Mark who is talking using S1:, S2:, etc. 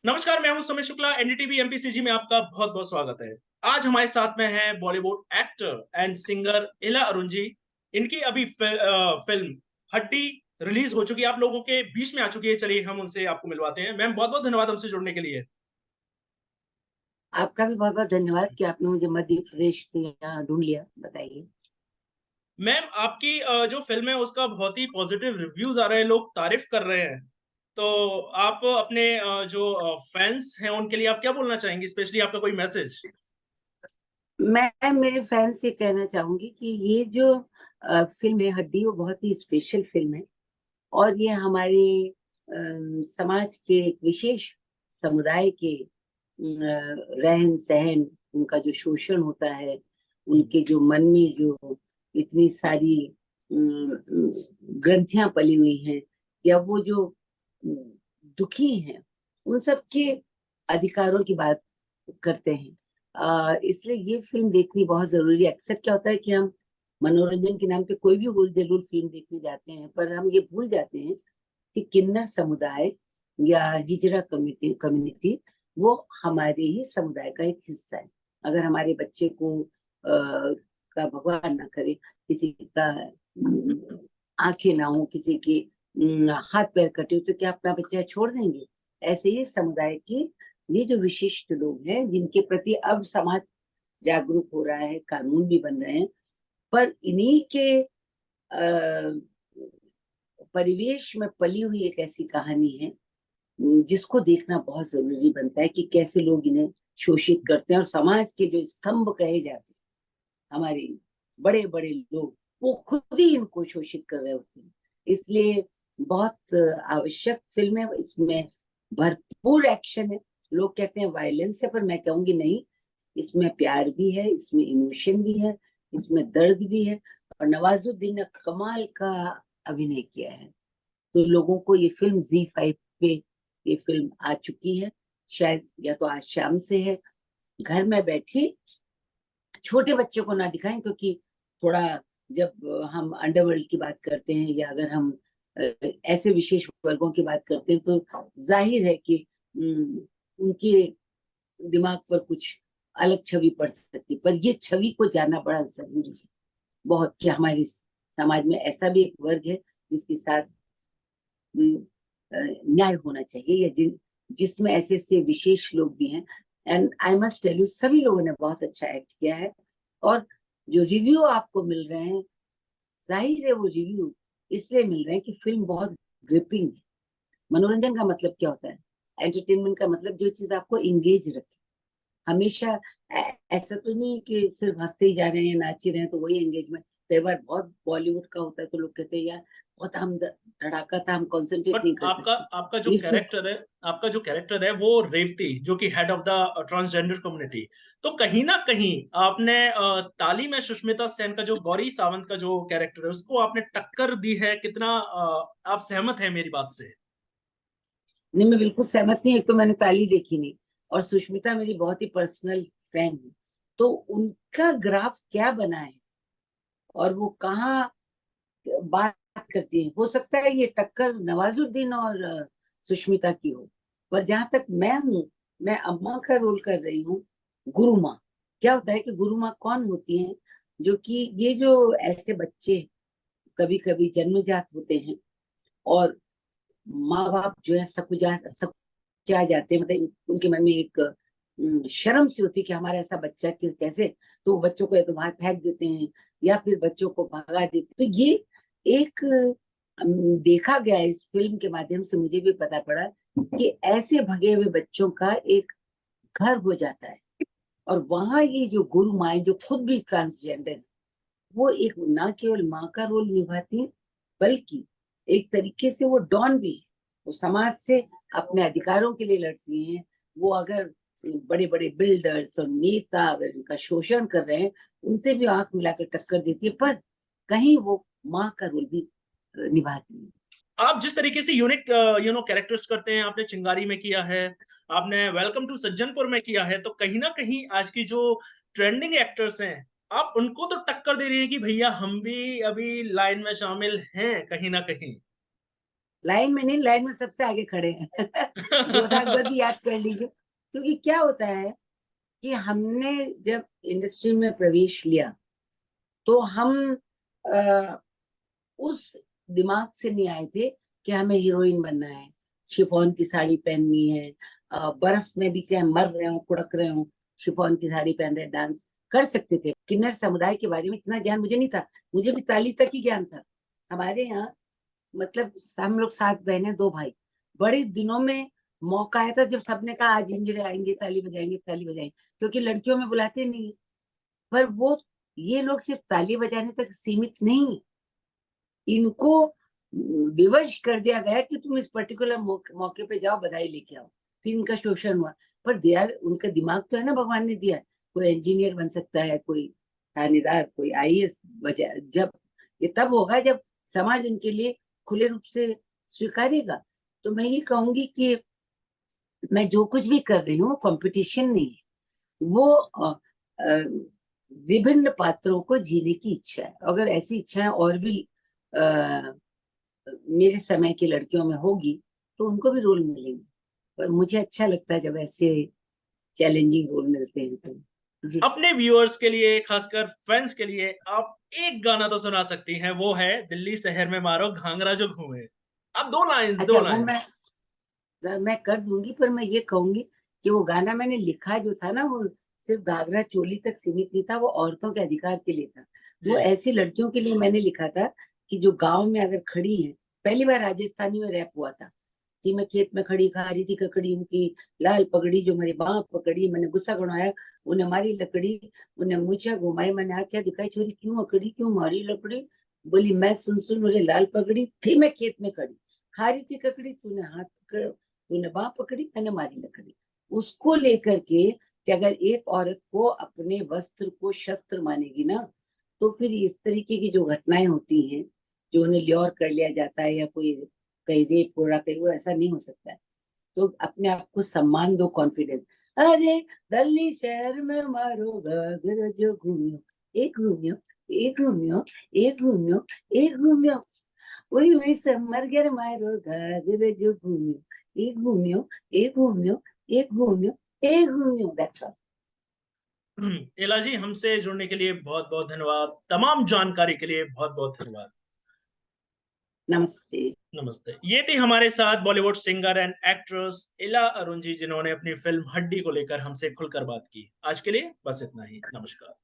S1: नमस्कार, मैं हूं सुमित शुक्ला। एनडीटीवी एमपीसीजी में आपका बहुत बहुत स्वागत है। आज हमारे साथ में है बॉलीवुड एक्टर एंड सिंगर इला अरुण जी। इनकी अभी फिल्म हड्डी रिलीज हो चुकी है, आप लोगों के बीच में आ चुकी है। चलिए हम उनसे आपको मिलवाते हैं। मैम, बहुत बहुत धन्यवाद हमसे जुड़ने के लिए।
S2: आपका भी बहुत बहुत धन्यवाद कि आपने मुझे मध्य प्रदेश से यहाँ ढूंढ लिया। बताइए।
S1: मैम, आपकी जो फिल्म है उसका बहुत ही पॉजिटिव रिव्यूज आ रहे हैं, लोग तारीफ कर रहे हैं। तो आप अपने जो फैंस हैं उनके लिए आप क्या बोलना चाहेंगे, स्पेशली आपका कोई मैसेज?
S2: मैं मेरे फैन से कहना चाहूंगी कि ये जो फिल्म है हड्डी, वो बहुत ही स्पेशल फिल्म है। और ये हमारे समाज के एक विशेष समुदाय के रहन सहन, उनका जो शोषण होता है, उनके जो मन में जो इतनी सारी ग्रंथियां पली हुई हैं, या वो जो दुखी हैं, उन सब के अधिकारों की बात करते हैं। इसलिए ये फिल्म देखनी बहुत जरूरी है। अक्सर क्या होता है कि हम मनोरंजन के नाम पे कोई भी हुल जरूर फिल्म देखने जाते हैं, पर हम ये भूल जाते हैं कि किन्नर समुदाय या हिजरा कम्युनिटी कम्युनिटी वो हमारे ही समुदाय का एक हिस्सा है। अगर हमारे बच्चे को का भगवान ना करे किसी का आंखें ना हो, किसी के हाथ पैर कटे हो, तो क्या अपना बच्चा छोड़ देंगे? ऐसे ही समुदाय के ये जो विशिष्ट लोग हैं, जिनके प्रति अब समाज जागरूक हो रहा है, कानून भी बन रहे हैं, पर इन्हीं के परिवेश में पली हुई एक ऐसी कहानी है जिसको देखना बहुत जरूरी बनता है कि कैसे लोग इन्हें शोषित करते हैं। और समाज के जो स्तंभ कहे जाते हैं, हमारे बड़े बड़े लोग, वो खुद ही इनको शोषित कर रहे होते हैं। इसलिए बहुत आवश्यक फिल्म है। इसमें भरपूर एक्शन है। लोग कहते हैं वायलेंस है, पर मैं कहूंगी नहीं, इसमें प्यार भी है, इसमें इमोशन भी है, इसमें दर्द भी है। और नवाजुद्दीन ने कमाल का अभिनय किया है। तो लोगों को ये फिल्म Z5 पे ये फिल्म आ चुकी है, शायद या तो आज शाम से है। घर में बैठी छोटे बच्चों को ना दिखाएं, क्योंकि थोड़ा जब हम अंडरवर्ल्ड की बात करते हैं, या अगर हम ऐसे विशेष वर्गों की बात करते हैं, तो जाहिर है कि उनके दिमाग पर कुछ अलग छवि पड़ सकती, पर ये छवि को जानना बड़ा जरूरी है। बहुत, कि हमारे समाज में ऐसा भी एक वर्ग है जिसके साथ न्याय होना चाहिए, या जिसमें ऐसे ऐसे विशेष लोग भी हैं। And I must tell you, सभी लोगों ने बहुत अच्छा एक्ट किया है। और जो रिव्यू आपको मिल रहे हैं, जाहिर है वो रिव्यू इसलिए मिल रहे हैं कि फिल्म बहुत ग्रिपिंग है। मनोरंजन का मतलब क्या होता है? एंटरटेनमेंट का मतलब जो चीज आपको इंगेज रखे हमेशा। ऐसा तो नहीं कि सिर्फ हंसते ही जा रहे हैं, नाच ही रहे हैं तो वही एंगेजमेंट। कई बार बहुत बॉलीवुड का होता है तो लोग कहते हैं यार बहुत हम धड़ाका था, हम कंसंट्रेट
S1: बट
S2: नहीं कर
S1: आपका
S2: सकते।
S1: आपका जो
S2: ये फिल्म
S1: कैरेक्टर है, आपका जो कैरेक्टर है वो रेवती, जो कि head of the transgender community. तो कहीं ना कहीं आपने ताली में सुष्मिता सेन का जो गौरी सावंत का जो कैरेक्टर है उसको आपने टक्कर दी है। कितना आप सहमत हैं मेरी बात से?
S2: नहीं, मैं बिल्कुल सहमत नहीं। एक तो मैंने ताली देखी नहीं, और सुष्मिता मेरी बहुत ही पर्सनल फ्रेंड है। तो उनका ग्राफ क्या बना है, और वो कहाँ बात करती है, हो सकता है ये टक्कर नवाजुद्दीन और सुष्मिता की हो। पर जहां तक मैं हूँ, मैं अम्मा का रोल कर रही हूँ, गुरु माँ। क्या होता है कि गुरु माँ कौन होती हैं? जो कि ये जो ऐसे बच्चे कभी कभी जन्मजात होते हैं, और माँ बाप जो है सकुचा जाते हैं, मतलब उनके मन में एक शर्म सी होती है कि हमारा ऐसा बच्चा कैसे। तो वो बच्चों को या तो बाहर फेंक देते हैं, या फिर बच्चों को भगा देते हैं। तो ये एक देखा गया है, इस फिल्म के माध्यम से मुझे भी पता पड़ा कि ऐसे भगे हुए बच्चों का एक घर हो जाता है। और वहां ये जो गुरु माए, जो खुद भी ट्रांसजेंडर है, वो एक ना केवल माँ का रोल निभाती है, बल्कि एक तरीके से वो डॉन भी है। वो समाज से अपने अधिकारों के लिए लड़ती हैं। वो अगर बड़े बड़े बिल्डर्स और नेता अगर इनका शोषण कर रहे हैं, उनसे भी आंख मिलाकर टक्कर देती है, पर कहीं वो माँ का रोल भी निभाती है।
S1: आप जिस तरीके से यूनिक कैरेक्टर्स करते हैं, आपने चिंगारी में किया है, आपने वेलकम टू सज्जनपुर में किया है, तो कहीं ना कहीं आज की जो ट्रेंडिंग एक्टर्स हैं आप उनको तो टक्कर दे रही है कि भैया हम भी अभी लाइन में शामिल हैं कहीं ना कहीं।
S2: लाइन में नहीं, लाइन में सबसे आगे खड़े हैं। जोधा अकबर भी याद कर लीजिए। क्योंकि क्या होता है कि हमने जब इंडस्ट्री में प्रवेश लिया तो हम उस दिमाग से नहीं आए थे कि हमें हीरोइन बनना है, शिफॉन की साड़ी पहननी है, बर्फ में भी चाहे मर रहे हो कुड़क रहे हो, शिफॉन की साड़ी पहन रहे डांस कर सकते थे। किन्नर समुदाय के बारे में इतना ज्ञान मुझे नहीं था, मुझे भी ताली तक ही ज्ञान था। हमारे यहाँ मतलब हम लोग 7 बहनें 2 भाई, बड़े दिनों में मौका आया था जब सबने कहा आज इंजीनियर आएंगे ताली बजाएंगे ताली बजाएंगे, क्योंकि लड़कियों में बुलाते नहीं है। पर वो ये लोग सिर्फ ताली बजाने तक सीमित नहीं, इनको विवश कर दिया गया कि तुम इस पर्टिकुलर मौके पे जाओ बधाई लेके आओ। फिर इनका शोषण हुआ। पर दिया उनका दिमाग तो है ना, भगवान ने दिया है। कोई इंजीनियर बन सकता है, कोई थानेदार, कोई आईएएस बचा। जब ये तब होगा जब समाज उनके लिए खुले रूप से स्वीकारेगा। तो मैं ये कहूंगी कि मैं जो कुछ भी कर रही हूँ कंपटीशन नहीं है, वो विभिन्न पात्रों को जीने की इच्छा है। अगर ऐसी इच्छाएं और भी मेरे समय की लड़कियों में होगी तो उनको भी रोल मिलेंगे। पर मुझे अच्छा लगता है जब ऐसे चैलेंजिंग रोल मिलते हैं तो जी।
S1: अपने व्यूअर्स के लिए, खासकर फैंस के लिए आप एक गाना तो सुना सकती हैं, वो है दिल्ली शहर में मारो घाघरा जो घूमे। अब दो लाइंस,
S2: अच्छा,
S1: दो
S2: वो
S1: लाइंस।
S2: मैं कर दूंगी, पर मैं ये कहूंगी कि वो गाना मैंने लिखा जो था ना, वो सिर्फ घाघरा चोली तक सीमित नहीं था, वो औरतों के अधिकार के लिए था। वो
S1: जी
S2: ऐसी लड़कियों के लिए मैंने लिखा था कि जो गांव में अगर खड़ी है, पहली बार राजस्थानी में रैप हुआ था कि मैं खेत में खड़ी खा रही थी ककड़ी, उनकी लाल पगड़ी जो मेरी बाह पकड़ी, मैंने गुस्सा गड़ाया, उन्हें मारी लकड़ी, उन्हें मूछा घुमाई, मैंने आ क्या दिखाई छोरी क्यों अकड़ी क्यों मारी लकड़ी, बोली मैं सुन सुन उन्हें लाल पगड़ी थी मैं खेत में खड़ी, खा रही थी ककड़ी तूने हाथ पकड़, तूने बाह पकड़ी मैंने मारी लकड़ी। उसको लेकर के कि अगर एक औरत को अपने वस्त्र को शस्त्र मानेगी ना, तो फिर इस तरीके की जो घटनाएं होती हैं, जो उन्हें ल्योर कर लिया जाता है या कोई कहीं रेप हो रहा कहीं, वो ऐसा नहीं हो सकता है। तो अपने आप को सम्मान दो, कॉन्फिडेंस। अरे दिल्ली शहर में मारो घाघरा जो घूमियो, एक घूमियो, एक घूमियो, एक घूमियो, एक घूमियो, वही वही सब मर गया रे मारो घाघरा जो घूमियो, एक घूमियो, एक घूमियो, एक घूमियो, एक घूमियो। That's all.
S1: एला जी, हमसे जुड़ने के लिए बहुत बहुत धन्यवाद, तमाम जानकारी के लिए बहुत बहुत धन्यवाद।
S2: नमस्ते।
S1: नमस्ते। ये थी हमारे साथ बॉलीवुड सिंगर एंड एक्ट्रेस इला अरुण जी, जिन्होंने अपनी फिल्म हड्डी को लेकर हमसे खुलकर बात की। आज के लिए बस इतना ही। नमस्कार।